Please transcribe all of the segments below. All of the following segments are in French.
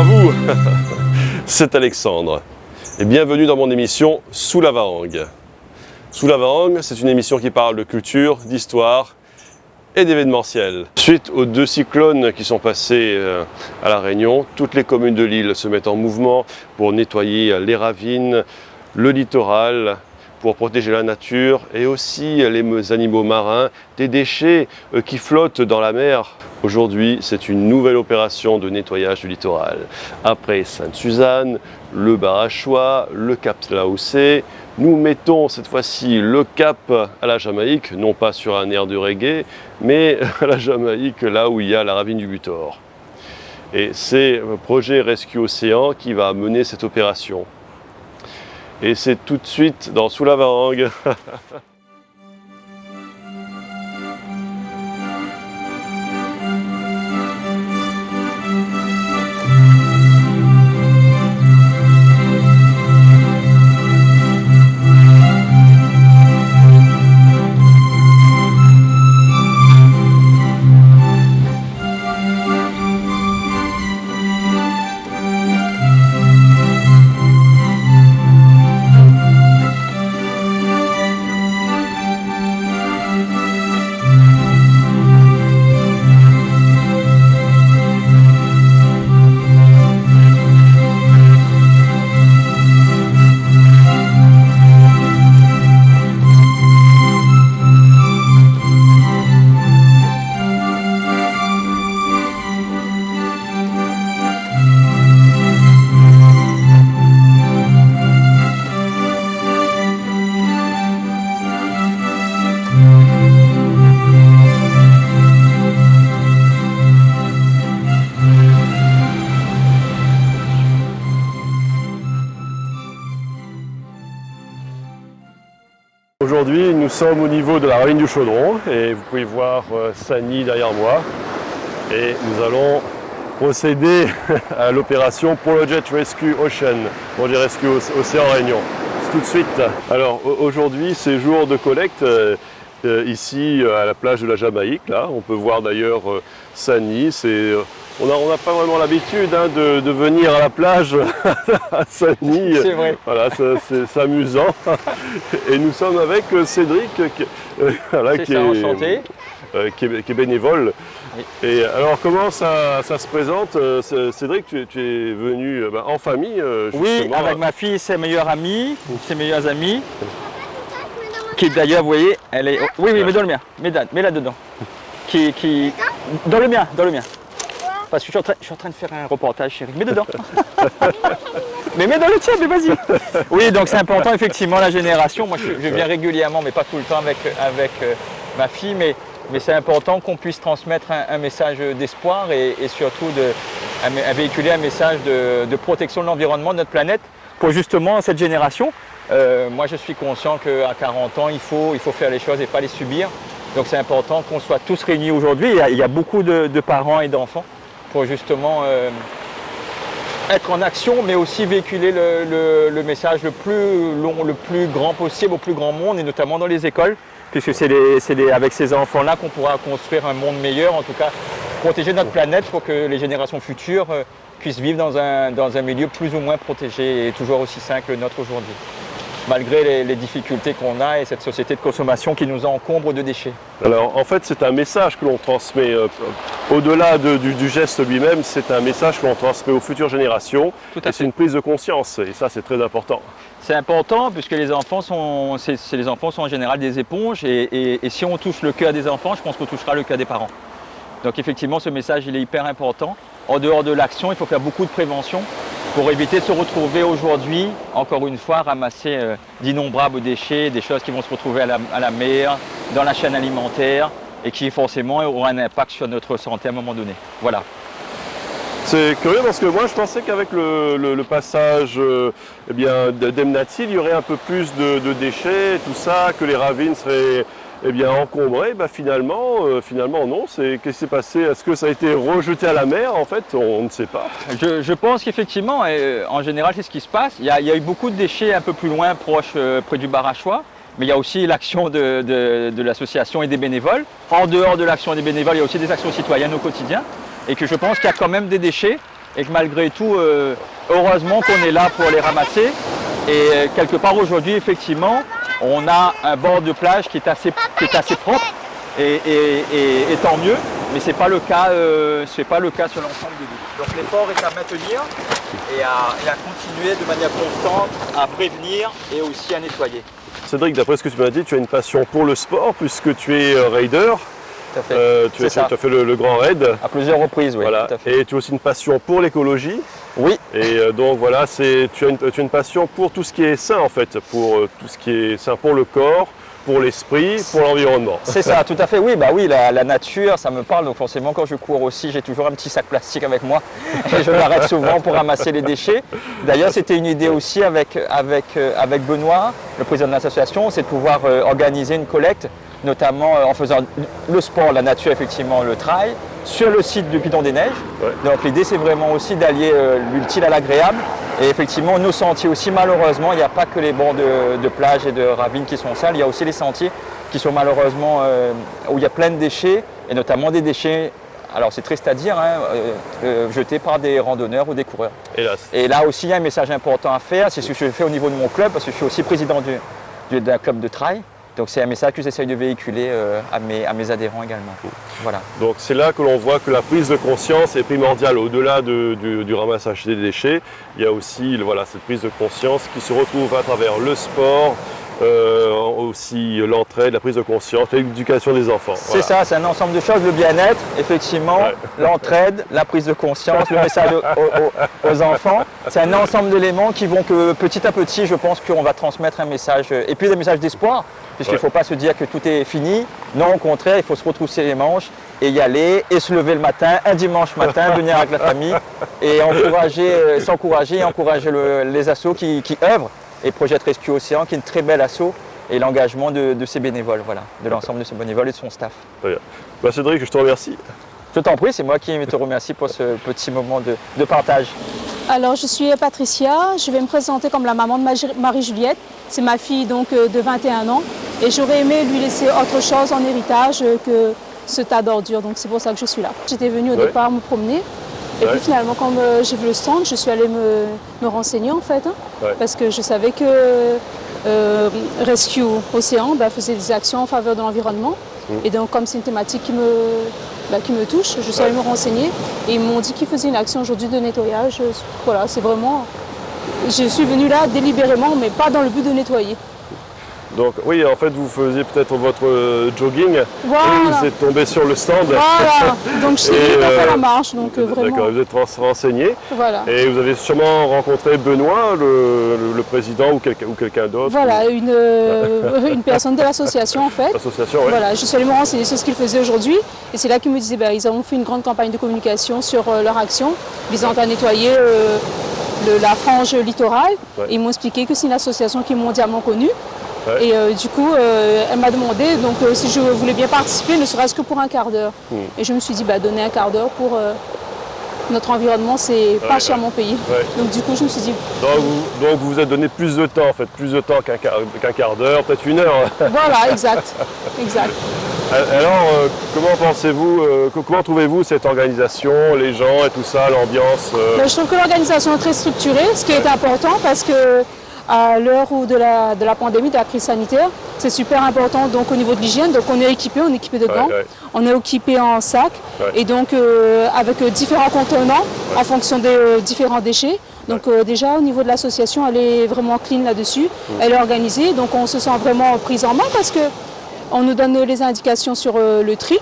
à vous, c'est Alexandre et bienvenue dans mon émission Sous la Varangue. Sous la Varangue, c'est une émission qui parle de culture, d'histoire et d'événementiel. Suite aux 2 cyclones qui sont passés à La Réunion, toutes les communes de l'île se mettent en mouvement pour nettoyer les ravines, le littoral, pour protéger la nature et aussi les animaux marins des déchets qui flottent dans la mer. Aujourd'hui, c'est une nouvelle opération de nettoyage du littoral. Après Sainte-Suzanne, le Barachois, le Cap Laoussé, nous mettons cette fois-ci le cap à la Jamaïque, non pas sur un air de reggae, mais à la Jamaïque, là où il y a la ravine du Butor. Et c'est le projet Rescue Océan qui va mener cette opération. Et c'est tout de suite dans Sous la Varangue. Aujourd'hui, nous sommes au niveau de la ravine du Chaudron et vous pouvez voir Sani derrière moi. Et nous allons procéder à l'opération Project Rescue Ocean, Projet Rescue Océan Réunion. C'est tout de suite. Alors aujourd'hui, c'est jour de collecte ici à la plage de la Jamaïque. Là, on peut voir d'ailleurs Sani. On n'a pas vraiment l'habitude de venir à la plage à Sani. C'est vrai. Voilà, c'est amusant. Et nous sommes avec Cédric, voilà, qui est bénévole. Oui. Et alors, comment ça se présente? Cédric, tu es venu en famille, justement. Oui, avec ma fille, ses meilleures amies, ses meilleurs amis. Qui d'ailleurs, vous voyez, elle est. Oui, mais dans le mien. Mets-la dedans. Dans le mien. Parce que je suis en train de faire un reportage, chérie. Mets dedans. Mais mets dans le tien, mais vas-y. Oui, donc c'est important, effectivement, la génération. Moi, je viens régulièrement, mais pas tout le temps avec ma fille. Mais c'est important qu'on puisse transmettre un message d'espoir et surtout à véhiculer un message de protection de l'environnement, de notre planète, pour justement cette génération. Moi, je suis conscient qu'à 40 ans, il faut faire les choses et pas les subir. Donc c'est important qu'on soit tous réunis aujourd'hui. Il y a beaucoup de parents et d'enfants pour justement être en action, mais aussi véhiculer le message le plus long, le plus grand possible au plus grand monde, et notamment dans les écoles, puisque c'est avec ces enfants-là qu'on pourra construire un monde meilleur, en tout cas protéger notre planète pour que les générations futures puissent vivre dans un milieu plus ou moins protégé et toujours aussi sain que le nôtre aujourd'hui, malgré les difficultés qu'on a et cette société de consommation qui nous encombre de déchets. Alors en fait, c'est un message que l'on transmet, au-delà du geste lui-même, c'est un message que l'on transmet aux futures générations. Et c'est une prise de conscience, et ça c'est très important. C'est important puisque les enfants sont en général des éponges, et si on touche le cœur des enfants, je pense qu'on touchera le cœur des parents. Donc effectivement, ce message il est hyper important. En dehors de l'action, il faut faire beaucoup de prévention pour éviter de se retrouver aujourd'hui, encore une fois, ramasser d'innombrables déchets, des choses qui vont se retrouver à la mer, dans la chaîne alimentaire, et qui forcément auront un impact sur notre santé à un moment donné. Voilà. C'est curieux parce que moi je pensais qu'avec le passage d'Emnati, il y aurait un peu plus de déchets, tout ça, que les ravines seraient encombrées. Finalement non. Qu'est-ce qui s'est passé? Est-ce que ça a été rejeté à la mer en fait? On ne sait pas. Je pense qu'effectivement, en général c'est ce qui se passe. Il y a eu beaucoup de déchets un peu plus loin, proche, près du Barachois. Mais il y a aussi l'action de l'association et des bénévoles. En dehors de l'action des bénévoles, il y a aussi des actions citoyennes au quotidien. Et que je pense qu'il y a quand même des déchets et que malgré tout, heureusement qu'on est là pour les ramasser. Et quelque part aujourd'hui, effectivement, on a un bord de plage qui est assez propre et tant mieux, mais ce n'est pas le cas, sur l'ensemble de l'île. Donc l'effort est à maintenir et à continuer de manière constante à prévenir et aussi à nettoyer. Cédric, d'après ce que tu m'as dit, tu as une passion pour le sport puisque tu es raider. Tout à fait. Tu as fait le grand raid. À plusieurs reprises, oui. Voilà. Tout à fait. Et tu as aussi une passion pour l'écologie. Oui. Et donc voilà, tu as une passion pour tout ce qui est sain en fait, pour tout ce qui est sain pour le corps, pour l'esprit, pour l'environnement. C'est ça, tout à fait, oui. Bah oui, la nature, ça me parle. Donc forcément, quand je cours aussi, j'ai toujours un petit sac plastique avec moi. Et je m'arrête souvent pour ramasser les déchets. D'ailleurs, c'était une idée aussi avec Benoît, le président de l'association, c'est de pouvoir organiser une collecte, notamment en faisant le sport, la nature, effectivement, le trail, sur le site du Piton des Neiges. Ouais. Donc l'idée, c'est vraiment aussi d'allier l'utile à l'agréable. Et effectivement, nos sentiers aussi, malheureusement, il n'y a pas que les bords de plage et de ravines qui sont sales, il y a aussi les sentiers qui sont malheureusement, où il y a plein de déchets, et notamment des déchets, alors c'est triste à dire, jetés par des randonneurs ou des coureurs. Hélas. Et là aussi, il y a un message important à faire, c'est ce que je fais au niveau de mon club, parce que je suis aussi président d'un club de trail. Donc c'est un message que j'essaye de véhiculer à mes adhérents également. Voilà. Donc c'est là que l'on voit que la prise de conscience est primordiale. Au-delà du ramassage des déchets, il y a aussi cette prise de conscience qui se retrouve à travers le sport, aussi l'entraide, la prise de conscience, l'éducation des enfants. C'est ça, c'est un ensemble de choses, le bien-être, effectivement, l'entraide, la prise de conscience, le message aux enfants. C'est un ensemble d'éléments qui vont que petit à petit, je pense qu'on va transmettre un message, et puis des messages d'espoir, puisqu'il ne faut pas se dire que tout est fini. Non, au contraire, il faut se retrousser les manches et y aller, et se lever le matin, un dimanche matin, venir avec la famille, et s'encourager et encourager les assos qui œuvrent. Et Project Rescue Océan, qui est une très belle asso, et l'engagement de ses bénévoles, de l'ensemble de ses bénévoles et de son staff. Très bien. Cédric, je te remercie. Je t'en prie, c'est moi qui te remercie pour ce petit moment de partage. Alors, je suis Patricia, je vais me présenter comme la maman de Marie-Juliette. C'est ma fille donc de 21 ans, et j'aurais aimé lui laisser autre chose en héritage que ce tas d'ordures, donc c'est pour ça que je suis là. J'étais venue au départ me promener. Et puis finalement, quand j'ai vu le stand, je suis allée me renseigner en fait, parce que je savais que Rescue Océan faisait des actions en faveur de l'environnement. Et donc comme c'est une thématique qui me touche, je suis allée me renseigner et ils m'ont dit qu'ils faisaient une action aujourd'hui de nettoyage. Voilà, c'est vraiment... Je suis venue là délibérément, mais pas dans le but de nettoyer. Donc oui, en fait, vous faisiez peut-être votre jogging voilà. Et vous êtes tombé sur le stand. Voilà, donc je suis fait la marche, donc vraiment. D'accord, vous êtes renseigné. Voilà. Et vous avez sûrement rencontré Benoît, le président ou quelqu'un d'autre. Voilà, une personne de l'association en fait. L'association, oui. Voilà, je suis allée me renseigner sur ce qu'ils faisaient aujourd'hui. Et c'est là qu'ils me disaient ils ont fait une grande campagne de communication sur leur action visant à nettoyer la frange littorale. Ouais. Et ils m'ont expliqué que c'est une association qui est mondialement connue. Ouais. Et du coup, elle m'a demandé si je voulais bien participer, ne serait-ce que pour un quart d'heure. Et je me suis dit, donner un quart d'heure pour notre environnement, c'est pas cher mon pays. Ouais. Donc du coup, je me suis dit... Donc vous vous êtes donné plus de temps, en fait, plus de temps qu'un quart d'heure, peut-être une heure. Voilà, exact. Alors, comment pensez-vous, comment trouvez-vous cette organisation, les gens et tout ça, l'ambiance Je trouve que l'organisation est très structurée, ce qui est important parce que à l'heure de la pandémie, de la crise sanitaire, c'est super important donc au niveau de l'hygiène. Donc on est équipé de gants, on est équipé en sac et donc avec différents contenants en fonction des différents déchets. Donc déjà au niveau de l'association, elle est vraiment clean là-dessus, elle est organisée, donc on se sent vraiment prise en main parce qu'on nous donne les indications sur le tri.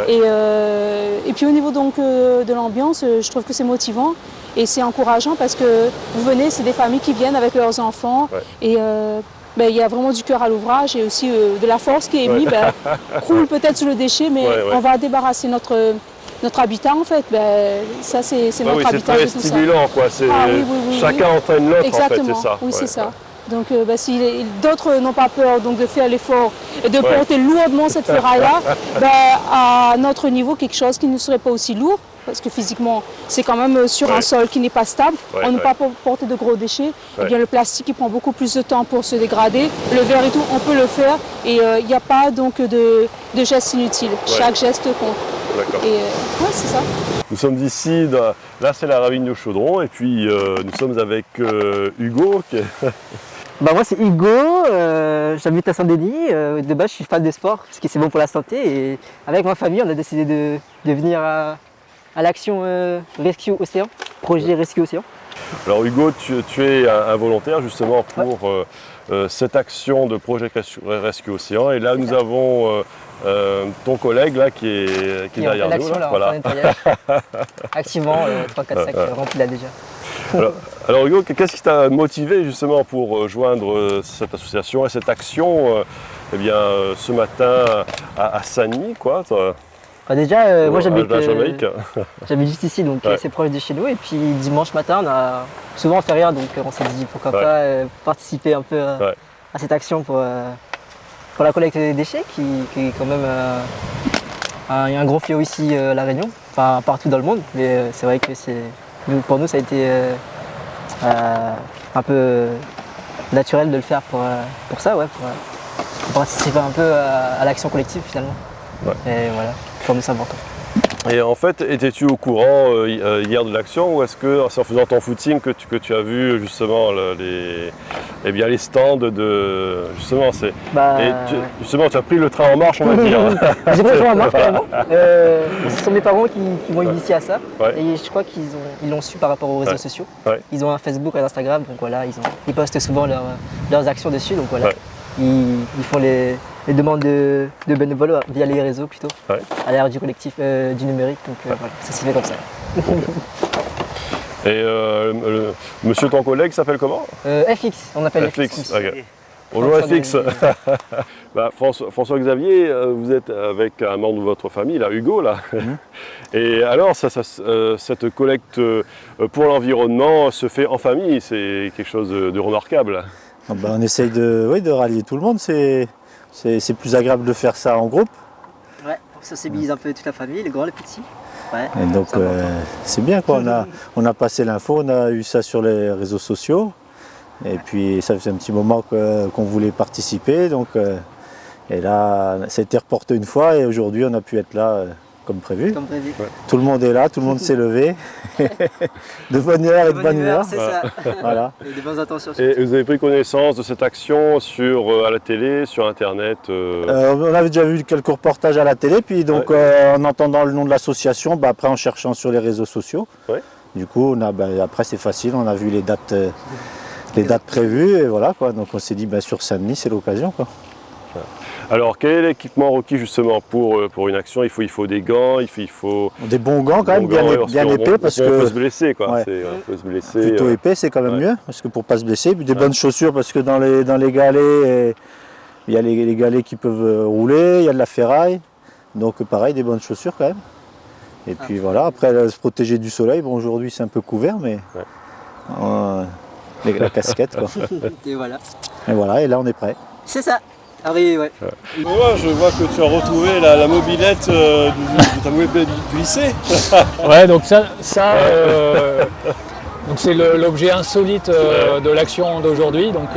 Et puis au niveau donc de l'ambiance, je trouve que c'est motivant. Et c'est encourageant parce que vous venez, c'est des familles qui viennent avec leurs enfants et il y a vraiment du cœur à l'ouvrage et aussi de la force qui est mise, croule peut-être sur le déchet, mais on va débarrasser notre habitat en fait. Ça c'est notre habitat. C'est très stimulant quoi. Chacun entraîne l'autre en fait, c'est ça. Oui, c'est ça. Donc si d'autres n'ont pas peur donc, de faire l'effort et de porter lourdement cette ferraille-là, à notre niveau, quelque chose qui ne serait pas aussi lourd, parce que physiquement, c'est quand même sur un sol qui n'est pas stable, on ne peut pas porter de gros déchets. Et bien le plastique, il prend beaucoup plus de temps pour se dégrader. Le verre et tout, on peut le faire et il n'y a pas donc de gestes inutiles. Chaque geste compte. D'accord. Et ouais, c'est ça. Nous sommes ici, là c'est la ravine de Chaudron, et puis nous sommes avec Hugo. Bah moi c'est Hugo, j'habite à Saint-Denis. De base je suis fan de sport parce que c'est bon pour la santé. Et avec ma famille on a décidé de venir à l'action Rescue Océan, projet Rescue Océan. Alors Hugo, tu es un volontaire justement pour cette action de projet Rescue Océan. Et là nous avons ton collègue là qui est derrière nous. Là, voilà. Activement, 3-4 sacs remplis là déjà. Alors Hugo, qu'est-ce qui t'a motivé justement pour joindre cette association et cette action ce matin à Sagny quoi déjà, moi j'habite juste ici, donc c'est proche de chez nous. Et puis dimanche matin, souvent on fait rien, donc on s'est dit pourquoi pas participer un peu à cette action pour la collecte des déchets, qui est quand même un gros fléau ici à La Réunion, enfin partout dans le monde. Mais c'est vrai que pour nous ça a été un peu naturel de le faire pour ça, pour participer un peu à l'action collective finalement. Et voilà, pour nous c'est important. Et en fait, étais-tu au courant hier de l'action, ou est-ce que c'est en faisant ton footing que tu as vu justement les stands de justement tu as pris le train en marche, on va dire. J'ai pris le train en marche carrément. Ce sont mes parents qui m'ont initié à ça. Et je crois qu'ils l'ont su par rapport aux réseaux sociaux. Ils ont un Facebook et un Instagram, donc voilà, ils postent souvent leurs actions dessus, donc voilà. Ils font les demandes de bénévoles via les réseaux plutôt, à l'ère du collectif du numérique, donc voilà, ça s'est fait comme ça. Et monsieur ton collègue s'appelle comment? FX, on appelle FX. Okay. Bonjour FX. François-Xavier, vous êtes avec un membre de votre famille, là, Hugo, là. Et alors, cette collecte pour l'environnement se fait en famille, c'est quelque chose de remarquable. On essaye de rallier tout le monde, c'est plus agréable de faire ça en groupe. Ouais, on sensibilise un peu toute la famille, les grands, les petits. Ouais, et donc c'est bien quoi, on a passé l'info, on a eu ça sur les réseaux sociaux. Et puis ça faisait un petit moment qu'on voulait participer. Donc, et là, ça a été reporté une fois et aujourd'hui on a pu être là comme prévu. Tout le monde est là, tout le monde s'est levé. De bonne heure et de bonne humeur. C'est ça. Voilà. Et de bonnes intentions. Et vous avez pris connaissance de cette action à la télé, sur internet On avait déjà vu quelques reportages à la télé, puis donc en entendant le nom de l'association, après en cherchant sur les réseaux sociaux. Du coup, après c'est facile, on a vu les dates prévues et voilà quoi. Donc on s'est dit sur Saint-Denis c'est l'occasion quoi. Alors quel est l'équipement requis justement pour une action? Il faut des gants, il faut des bons gants quand même, bien épais parce que on peut se blesser quoi. On peut se blesser. Plutôt épais c'est quand même mieux parce que pour pas se blesser. Puis des bonnes chaussures parce que dans les galets il y a les galets qui peuvent rouler, il y a de la ferraille. Donc pareil des bonnes chaussures quand même. Et puis voilà, après se protéger du soleil. Bon aujourd'hui c'est un peu couvert mais la casquette quoi. Et voilà. Et voilà, et là on est prêt. C'est ça. Ah oui, ouais. Moi, je vois que tu as retrouvé la mobilette de ta mobilette du lycée. Ouais, donc ça donc c'est l'objet insolite de l'action d'aujourd'hui, donc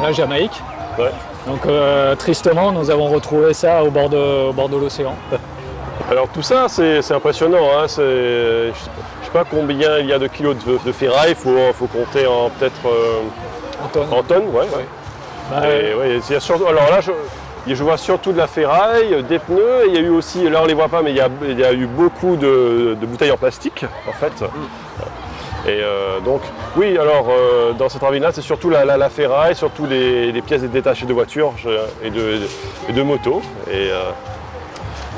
la Jamaïque. Donc tristement, nous avons retrouvé ça au bord de l'océan. Alors tout ça, c'est impressionnant. Hein, je ne sais pas combien il y a de kilos de ferraille. Il faut compter peut-être en tonnes. Alors là, je vois surtout de la ferraille, des pneus, et il y a eu aussi, là on ne les voit pas, mais il y a eu beaucoup de bouteilles en plastique en fait. Et donc, oui, alors dans cette ravine-là, c'est surtout la ferraille, surtout les pièces détachées de voitures et de motos.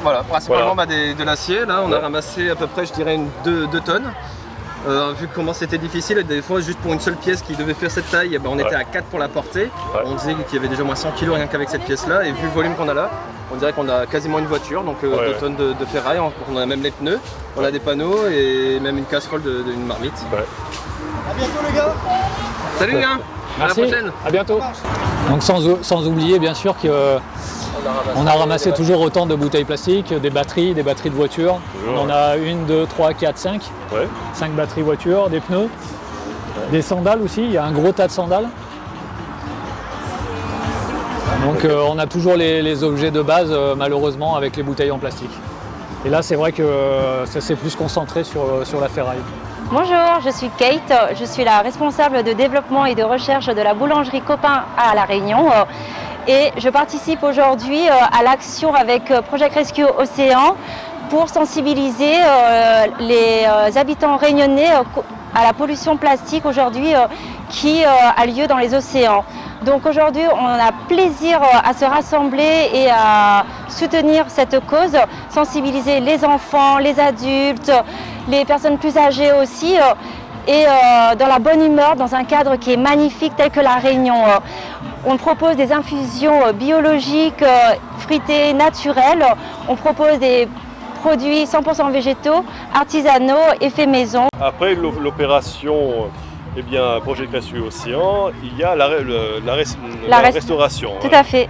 Voilà, principalement de l'acier. Là, on a ramassé à peu près, je dirais, 2 tonnes. Vu comment c'était difficile, des fois juste pour une seule pièce qui devait faire cette taille, on était à 4 pour la porter. On disait qu'il y avait déjà moins 100 kg rien qu'avec cette pièce là, et vu le volume qu'on a là, on dirait qu'on a quasiment une voiture, donc 2 tonnes de ferraille, on a même les pneus, on a des panneaux et même une casserole d'une marmite. A bientôt les gars. Salut les gars. Merci, à la prochaine. À bientôt. Donc sans oublier bien sûr qu'on a ramassé toujours autant de bouteilles plastiques, des batteries de voitures. On en a 1, 2, 3, 4, 5. 5 batteries voitures, des pneus, des sandales aussi, il y a un gros tas de sandales. Donc on a toujours les objets de base malheureusement avec les bouteilles en plastique. Et là, c'est vrai que ça s'est plus concentré sur la ferraille. Bonjour, je suis Kate, je suis la responsable de développement et de recherche de la boulangerie Copain à La Réunion. Et je participe aujourd'hui à l'action avec Project Rescue Océan pour sensibiliser les habitants réunionnais à la pollution plastique aujourd'hui qui a lieu dans les océans. Donc aujourd'hui, on a plaisir à se rassembler et à soutenir cette cause, sensibiliser les enfants, les adultes, les personnes plus âgées aussi, et dans la bonne humeur, dans un cadre qui est magnifique tel que La Réunion. On propose des infusions biologiques, fruitées, naturelles. On propose des produits 100% végétaux, artisanaux et faits maison. Après l'opération Project Rescue Océan, il y a la restauration. Tout à fait.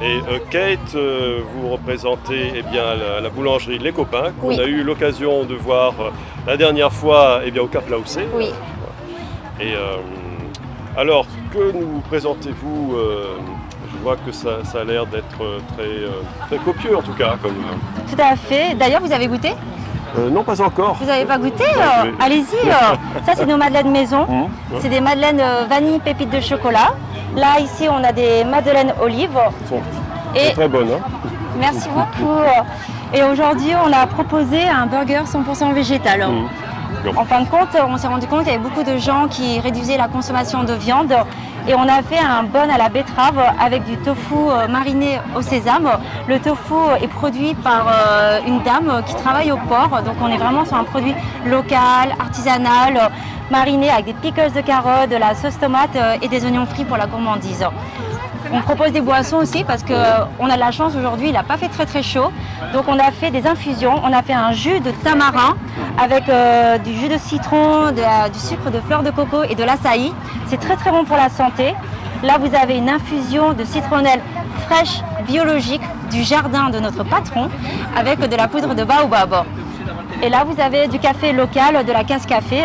Et Kate, vous représentez la boulangerie Les Copains, qu'on Oui. a eu l'occasion de voir la dernière fois au Cap Laoussé. Oui. Et alors, que nous présentez-vous Je vois que ça a l'air d'être très copieux en tout cas. Tout à fait. D'ailleurs, vous avez goûté ? Non, pas encore. Vous n'avez pas goûté Ouais, Allez-y. Ça, c'est nos madeleines maison. Ouais. C'est des madeleines vanille pépites de chocolat. Là, ici, on a des madeleines olives. Elles sont Et très bonnes. Hein. merci beaucoup. Et aujourd'hui, on a proposé un burger 100% végétal. En fin de compte, on s'est rendu compte qu'il y avait beaucoup de gens qui réduisaient la consommation de viande. Et on a fait un bun à la betterave avec du tofu mariné au sésame. Le tofu est produit par une dame qui travaille au port. Donc on est vraiment sur un produit local, artisanal, mariné avec des pickles de carottes, de la sauce tomate et des oignons frits pour la gourmandise. On propose des boissons aussi parce qu'on a de la chance aujourd'hui, il n'a pas fait très chaud. Donc on a fait des infusions, on a fait un jus de tamarin avec du jus de citron, du sucre de fleur de coco et de l'açaï. C'est très bon pour la santé. Là vous avez une infusion de citronnelle fraîche, biologique, du jardin de notre patron avec de la poudre de baobab. Et là vous avez du café local, de la casse café.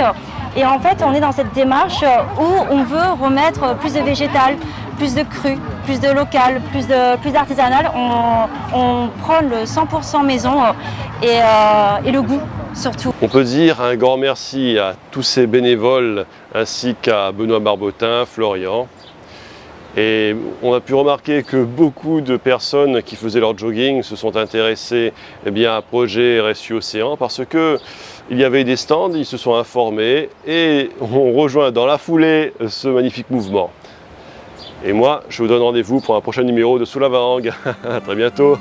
Et en fait on est dans cette démarche où on veut remettre plus de végétal, plus de cru, plus de local, plus d'artisanal. On prend le 100% maison et le goût surtout. On peut dire un grand merci à tous ces bénévoles ainsi qu'à Benoît Barbotin, Florian. Et on a pu remarquer que beaucoup de personnes qui faisaient leur jogging se sont intéressées à Projet Rescue Océan parce que il y avait des stands, ils se sont informés et ont rejoint dans la foulée ce magnifique mouvement. Et moi, je vous donne rendez-vous pour un prochain numéro de Sous la Varangue. À très bientôt.